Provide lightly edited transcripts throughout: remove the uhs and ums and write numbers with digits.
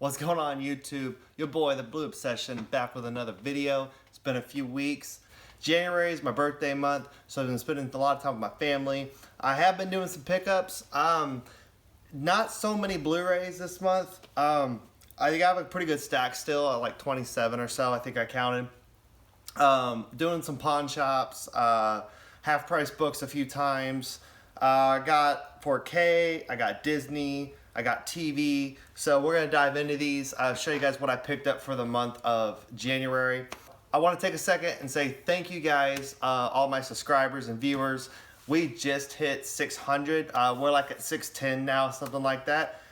What's going on YouTube? Your boy, the Blue Obsession, back with another video. It's been a few weeks. January is my birthday month, so I've been spending a lot of time with my family. I have been doing some pickups. Not so many Blu-rays this month. I think I have a pretty good stack still, like 27 or so, I think I counted. Doing some pawn shops, half-price books a few times. I got 4K, I got Disney, I got TV, so we're going to dive into these. I'll show you guys what I picked up for the month of January. I want to take a second and say thank you guys, all my subscribers and viewers. We just hit 600. We're like at 610 now, something like that.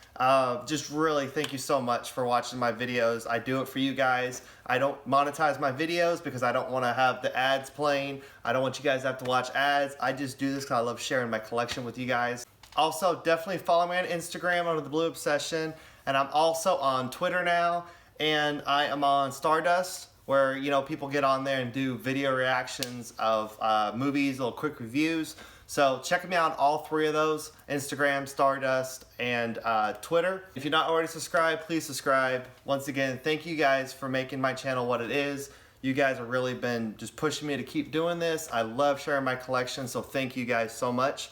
Just really thank you so much for watching my videos. I do it for you guys. I don't monetize my videos because I don't want to have the ads playing. I don't want you guys to have to watch ads. I just do this because I love sharing my collection with you guys. Also, definitely follow me on Instagram under the Blue Obsession, and I'm also on Twitter now, and I am on Stardust, where people get on there and do video reactions of movies, little quick reviews. So check me out on all three of those: Instagram, Stardust, and Twitter. If you're not already subscribed, please subscribe. Once again, thank you guys for making my channel what it is. You guys have really been just pushing me to keep doing this. I love sharing my collection, so thank you guys so much.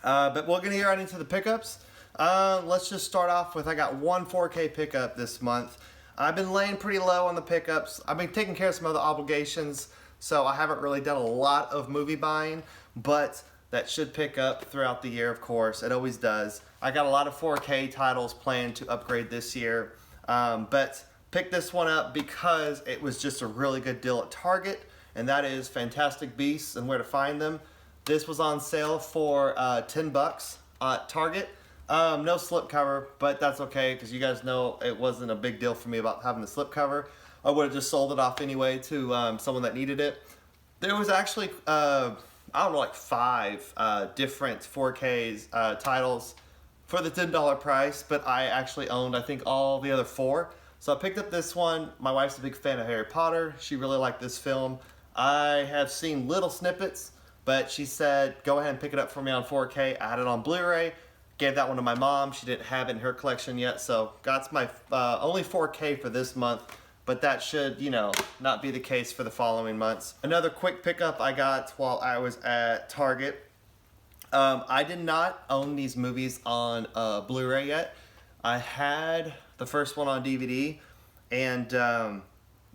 But we're going to get right into the pickups. Let's just start off with, I got one 4K pickup this month. I've been laying pretty low on the pickups. I've been taking care of some other obligations, so I haven't really done a lot of movie buying, but that should pick up throughout the year, of course. It always does. I got a lot of 4K titles planned to upgrade this year, but picked this one up because it was just a really good deal at Target, and that is Fantastic Beasts and Where to Find Them. This was on sale for 10 bucks at Target. No slipcover, but that's okay because you guys know it wasn't a big deal for me about having the slipcover. I would have just sold it off anyway to someone that needed it. There was actually, I don't know, like 5 different 4K titles for the $10 price, but I actually owned, I think, all the other 4. So I picked up this one. My wife's a big fan of Harry Potter. She really liked this film. I have seen little snippets, but she said, go ahead and pick it up for me on 4K. I had it on Blu-ray. Gave that one to my mom. She didn't have it in her collection yet, so that's my only 4K for this month, but that should, not be the case for the following months. Another quick pickup I got while I was at Target. I did not own these movies on Blu-ray yet. I had the first one on DVD, and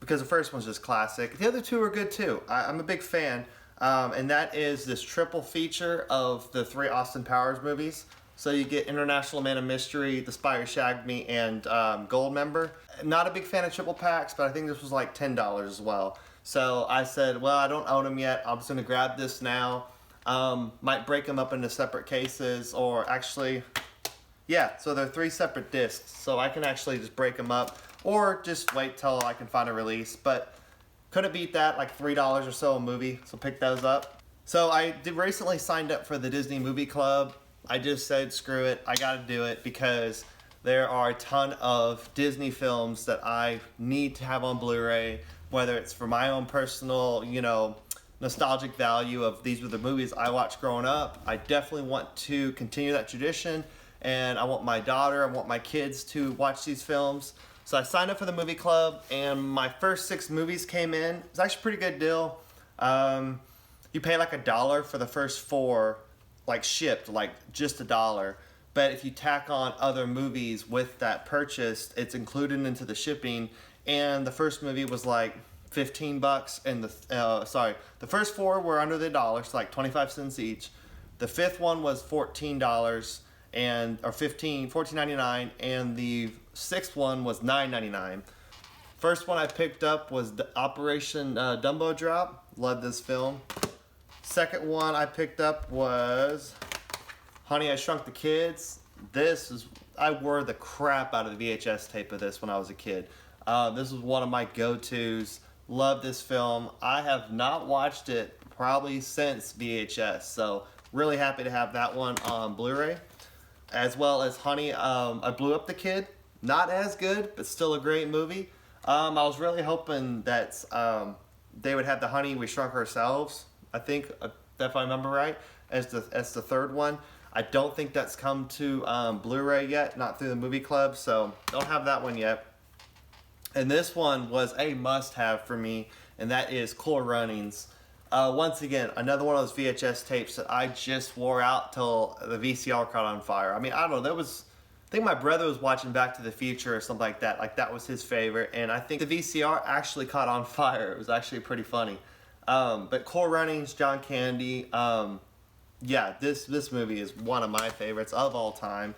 because the first one's just classic. The other 2 are good too. I'm a big fan. And that is this triple feature of the 3 Austin Powers movies. So you get International Man of Mystery, The Spy Who Shagged Me, and Goldmember. Not a big fan of triple packs, but I think this was like $10 as well. So I said, well, I don't own them yet. I'm just going to grab this now. Might break them up into separate cases, or actually, yeah, so they're 3 separate discs. So I can actually just break them up, or just wait till I can find a release. But couldn't beat that, like $3 or so a movie, so pick those up. So I recently signed up for the Disney Movie Club. I just said, screw it, I gotta do it because there are a ton of Disney films that I need to have on Blu-ray, whether it's for my own personal, nostalgic value of these were the movies I watched growing up. I definitely want to continue that tradition, and I want my daughter, I want my kids to watch these films. So I signed up for the movie club, and my first 6 movies came in. It was actually a pretty good deal. You pay like $1 for the first 4, like shipped, like just $1. But if you tack on other movies with that purchase, it's included into the shipping. And the first movie was like 15 bucks, and the first 4 were under the $1, so like 25 cents each. The 5th one was $14 or $14.99, and the 6th one was $9.99. First one I picked up was the Operation Dumbo Drop. Love this film. Second one I picked up was Honey, I Shrunk the Kids. I wore the crap out of the VHS tape of this when I was a kid. This was one of my go-tos. Love this film. I have not watched it probably since VHS, so really happy to have that one on Blu-ray. As well as Honey, I Blew Up the Kid. Not as good, but still a great movie. I was really hoping that they would have the Honey, We Shrunk Ourselves, I think, if I remember right, as the third one. I don't think that's come to Blu-ray yet, not through the movie club, so don't have that one yet. And this one was a must-have for me, and that is Cool Runnings. Once again, another one of those VHS tapes that I just wore out till the VCR caught on fire. I mean, I don't know, I think my brother was watching Back to the Future or something like that. Like, that was his favorite, and I think the VCR actually caught on fire. It was actually pretty funny. But Cool Runnings, John Candy, yeah, this movie is one of my favorites of all time.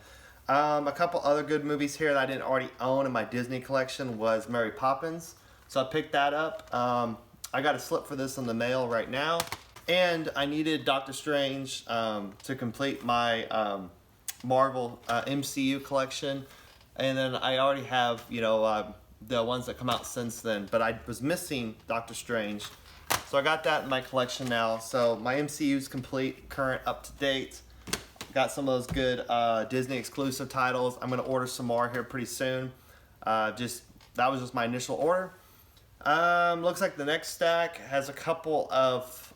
A couple other good movies here that I didn't already own in my Disney collection was Mary Poppins. So I picked that up. I got a slip for this in the mail right now. And I needed Doctor Strange to complete my Marvel MCU collection. And then I already have, you know, the ones that come out since then. But I was missing Doctor Strange. So I got that in my collection now. So my MCU is complete, current, up to date. Got some of those good Disney exclusive titles. I'm going to order some more here pretty soon. That was just my initial order. Looks like the next stack has a couple of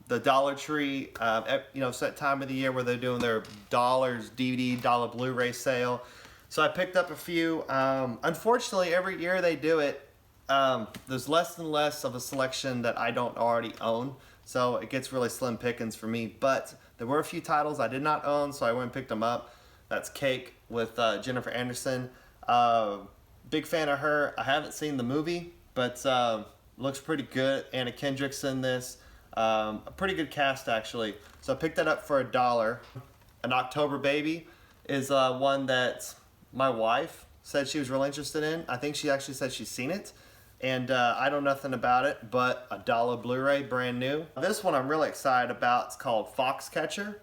the Dollar Tree, you know, set time of the year where they're doing their dollars DVD, dollar Blu-ray sale. So I picked up a few. Unfortunately, every year they do it. There's less and less of a selection that I don't already own, so it gets really slim pickings for me. But there were a few titles I did not own, so I went and picked them up. That's Cake with Jennifer Anderson. Big fan of her. I haven't seen the movie, but looks pretty good. Anna Kendrick's in this. A pretty good cast, actually. So I picked that up for $1. An October Baby is one that my wife said she was real interested in. I think she actually said she's seen it. And I know nothing about it, but $1 Blu-ray, brand new. This one I'm really excited about. It's called Foxcatcher.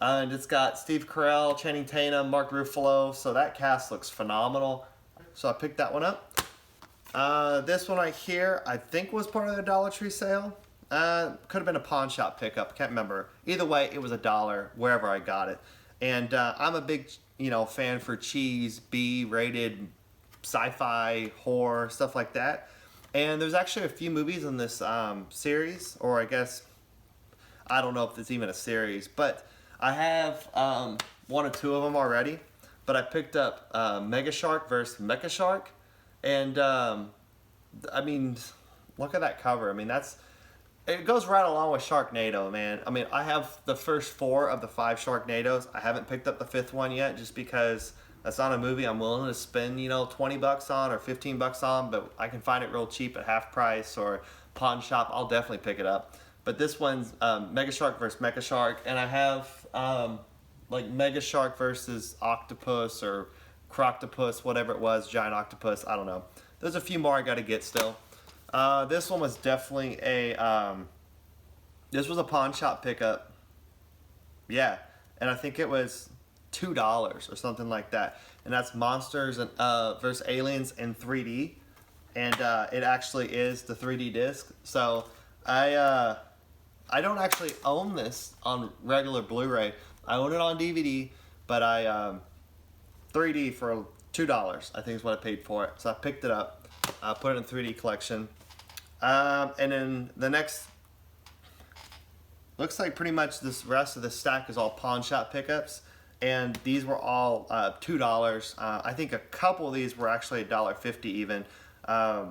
And it's got Steve Carell, Channing Tatum, Mark Ruffalo. So that cast looks phenomenal. So I picked that one up. This one right here, I think was part of their Dollar Tree sale. Could have been a pawn shop pickup, can't remember. Either way, it was $1 wherever I got it. And I'm a big, you know, fan for cheese, B-rated sci-fi, horror, stuff like that. And there's actually a few movies in this series, or I guess, I don't know if it's even a series, but I have one or two of them already. But I picked up Mega Shark vs. Mecha Shark, and I mean, look at that cover. I mean, it goes right along with Sharknado, man. I mean, I have the first 4 of the 5 Sharknados. I haven't picked up the 5th one yet, just because that's not a movie I'm willing to spend, you know, 20 bucks on or 15 bucks on, but I can find it real cheap at half price or pawn shop. I'll definitely pick it up. But this one's Mega Shark vs. Mecha Shark, and I have like Mega Shark versus Octopus or Croctopus, whatever it was, Giant Octopus, I don't know. There's a few more I got to get still. This one was definitely this was a pawn shop pickup. Yeah, and I think it was $2 or something like that. And that's Monsters and versus Aliens in 3D. And it actually is the 3D disc. So I don't actually own this on regular Blu-ray. I own it on DVD, but I 3D for $2, I think is what I paid for it. So I picked it up, put it in 3D collection. And then the next, looks like pretty much this rest of the stack is all pawn shop pickups. And these were all $2. I think a couple of these were actually $1.50 even. I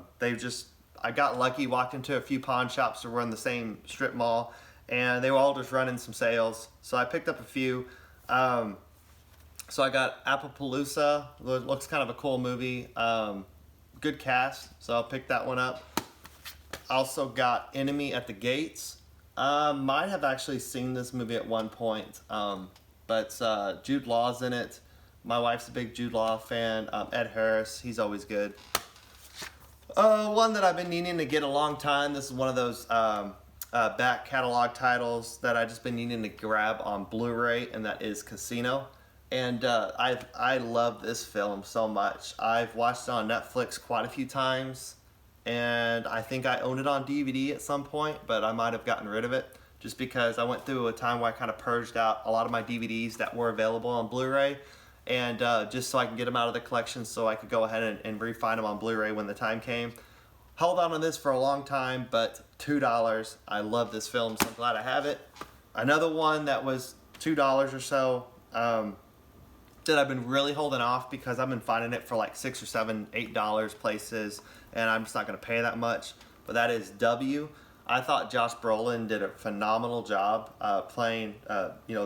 got lucky, walked into a few pawn shops that were in the same strip mall, and they were all just running some sales. So I picked up a few. So I got Appaloosa, looks kind of a cool movie. Good cast, so I'll pick that one up. Also got Enemy at the Gates. Might have actually seen this movie at one point. But Jude Law's in it. My wife's a big Jude Law fan. Ed Harris, he's always good. One that I've been needing to get a long time. This is one of those back catalog titles that I've just been needing to grab on Blu-ray, and that is Casino. And I love this film so much. I've watched it on Netflix quite a few times, and I think I owned it on DVD at some point, but I might have gotten rid of it just because I went through a time where I kind of purged out a lot of my DVDs that were available on Blu-ray, and just so I can get them out of the collection so I could go ahead and re-find them on Blu-ray when the time came. Held on to this for a long time, but $2. I love this film, so I'm glad I have it. Another one that was $2 or so. That I've been really holding off because I've been finding it for like $6 or $7, $8 places, and I'm just not going to pay that much. But that is W. I thought Josh Brolin did a phenomenal job playing,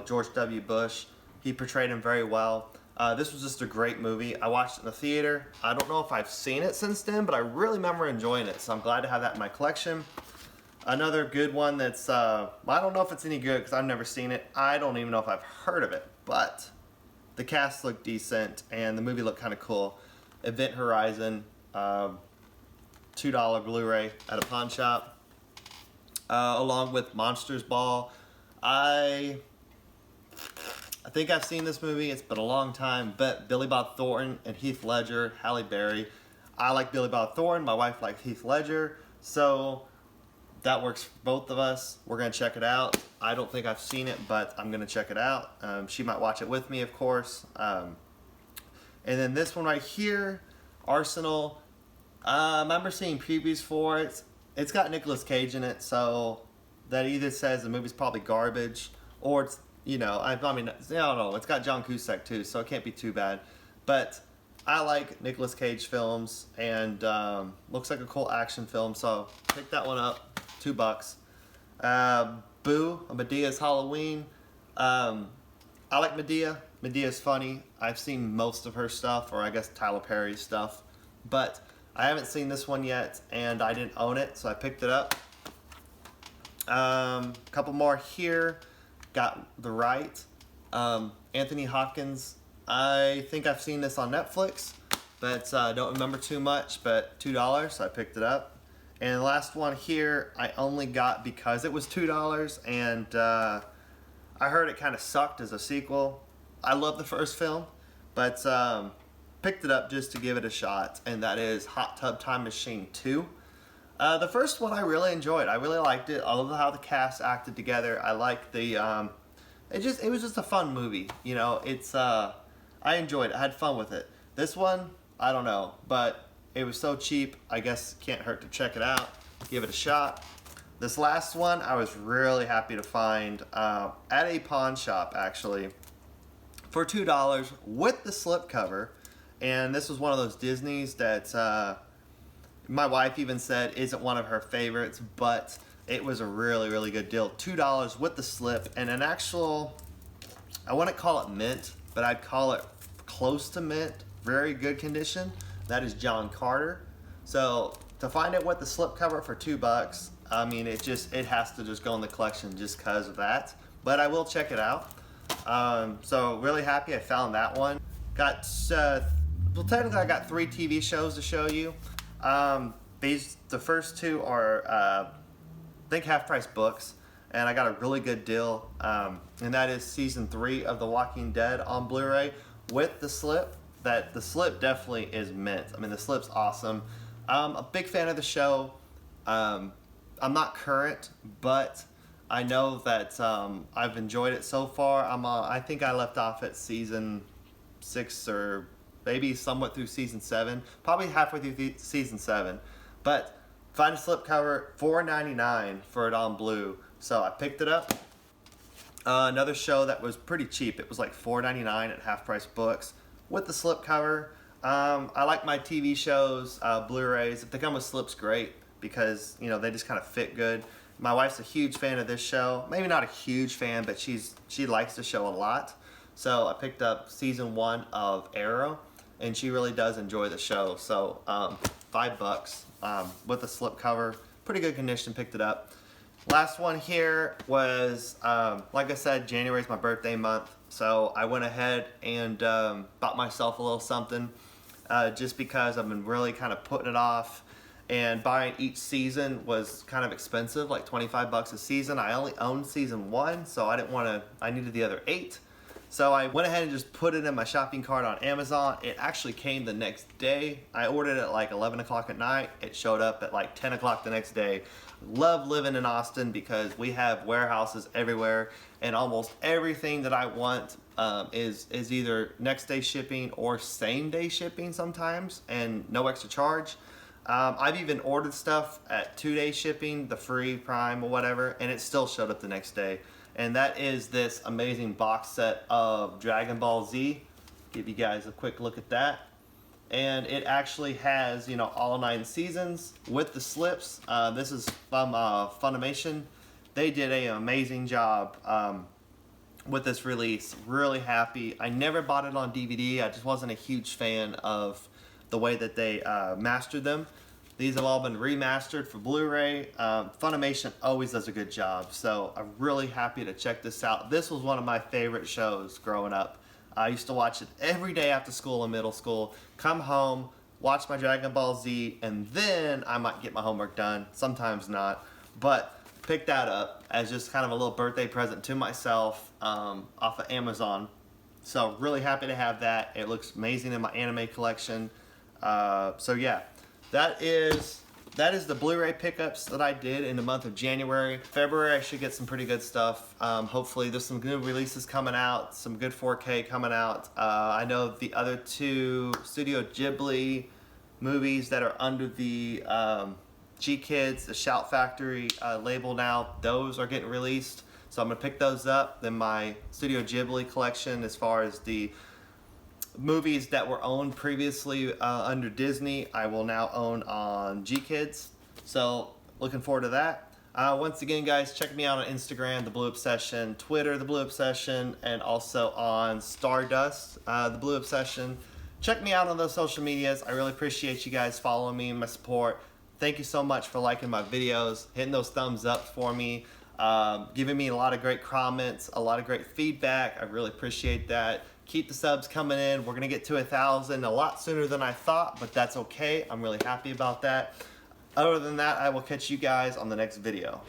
George W. Bush. He portrayed him very well. This was just a great movie. I watched it in the theater. I don't know if I've seen it since then, but I really remember enjoying it, so I'm glad to have that in my collection. Another good one that's, I don't know if it's any good because I've never seen it. I don't even know if I've heard of it, but the cast looked decent and the movie looked kind of cool. Event Horizon, $2 Blu-ray at a pawn shop, along with Monsters Ball. I think I've seen this movie. It's been a long time, but Billy Bob Thornton and Heath Ledger, Halle Berry. I like Billy Bob Thornton. My wife likes Heath Ledger, so that works for both of us. We're going to check it out. I don't think I've seen it, but I'm going to check it out. She might watch it with me, of course. And then this one right here, Arsenal. I remember seeing previews for it. It's got Nicolas Cage in it, so that either says the movie's probably garbage, or it's, I don't know. It's got John Cusack too, so it can't be too bad. But I like Nicolas Cage films, and looks like a cool action film, so pick that one up. $2. Boo, Medea's Halloween. I like Medea. Medea's funny. I've seen most of her stuff, or I guess Tyler Perry's stuff, but I haven't seen this one yet, and I didn't own it, so I picked it up. Couple more here. Got The Right. Anthony Hopkins. I think I've seen this on Netflix, but don't remember too much, but $2, so I picked it up. And the last one here, I only got because it was $2, and I heard it kind of sucked as a sequel. I love the first film, but picked it up just to give it a shot, and that is Hot Tub Time Machine 2. The first one I really enjoyed. I really liked it. I love how the cast acted together. I liked the, it was just a fun movie. I enjoyed it. I had fun with it. This one, I don't know, but it was so cheap, I guess it can't hurt to check it out, give it a shot. This last one, I was really happy to find at a pawn shop, actually, for $2 with the slipcover. And this was one of those Disneys that my wife even said isn't one of her favorites, but it was a really, really good deal. $2 with the slip and an actual, I wouldn't call it mint, but I'd call it close to mint, very good condition. That is John Carter. So to find it with the slipcover for $2, I mean, it has to just go in the collection just because of that. But I will check it out. So really happy I found that one. Technically I got 3 TV shows to show you. The first 2 are, I think, half-price books, and I got a really good deal. And that is season 3 of The Walking Dead on Blu-ray with the slip. That the slip definitely is mint. I mean, the slip's awesome. I'm a big fan of the show. I'm not current, but I know that I've enjoyed it so far. I think I left off at season 6 or maybe somewhat through season 7, probably halfway through season 7. But find a slipcover, $4.99 for it on Blue. So I picked it up. Another show that was pretty cheap. It was like $4.99 at Half Price Books with the slipcover. I like my TV shows, Blu-rays. If they come with slips, great, because they just kind of fit good. My wife's a huge fan of this show. Maybe not a huge fan, but she likes the show a lot. So I picked up season 1 of Arrow, and she really does enjoy the show. So $5 with the slipcover, pretty good condition. Picked it up. Last one here was, like I said, January is my birthday month, so I went ahead and bought myself a little something, just because I've been really kind of putting it off, and buying each season was kind of expensive, like $25 a season. I only owned season 1, so I needed the other 8. So I went ahead and just put it in my shopping cart on Amazon. It actually came the next day. I ordered it at like 11 o'clock at night. It showed up at like 10 o'clock the next day. Love living in Austin because we have warehouses everywhere, and almost everything that I want is either next day shipping or same day shipping sometimes, and no extra charge. I've even ordered stuff at 2-day shipping, the free Prime or whatever, and it still showed up the next day. and that is this amazing box set of Dragon Ball Z. Give you guys a quick look at that. And it actually has, you know, all 9 seasons with the slips. This is from Funimation. They did an amazing job with this release. Really happy. I never bought it on DVD. I just wasn't a huge fan of the way that they mastered them. These have all been remastered for Blu-ray. Funimation always does a good job, so I'm really happy to check this out. This was one of my favorite shows growing up. I used to watch it every day after school in middle school, come home, watch my Dragon Ball Z, and then I might get my homework done, sometimes not, but pick that up as just kind of a little birthday present to myself off of Amazon. So really happy to have that. It looks amazing in my anime collection. So yeah, that is the Blu-ray pickups that I did in the month of January. February I should get some pretty good stuff. Hopefully there's some new releases coming out, some good 4K coming out. I know the other 2 Studio Ghibli movies that are under the G-Kids, the Shout Factory label now, those are getting released. So I'm gonna pick those up. Then my Studio Ghibli collection, as far as the movies that were owned previously under Disney, I will now own on G-Kids. So looking forward to that. Once again, guys, check me out on Instagram, The Blue Obsession, Twitter, The Blue Obsession, and also on Stardust, The Blue Obsession. Check me out on those social medias. I really appreciate you guys following me and my support. Thank you so much for liking my videos, hitting those thumbs up for me, giving me a lot of great comments, a lot of great feedback. I really appreciate that. Keep the subs coming in. We're gonna get to 1,000 a lot sooner than I thought, but that's okay. I'm really happy about that. Other than that, I will catch you guys on the next video.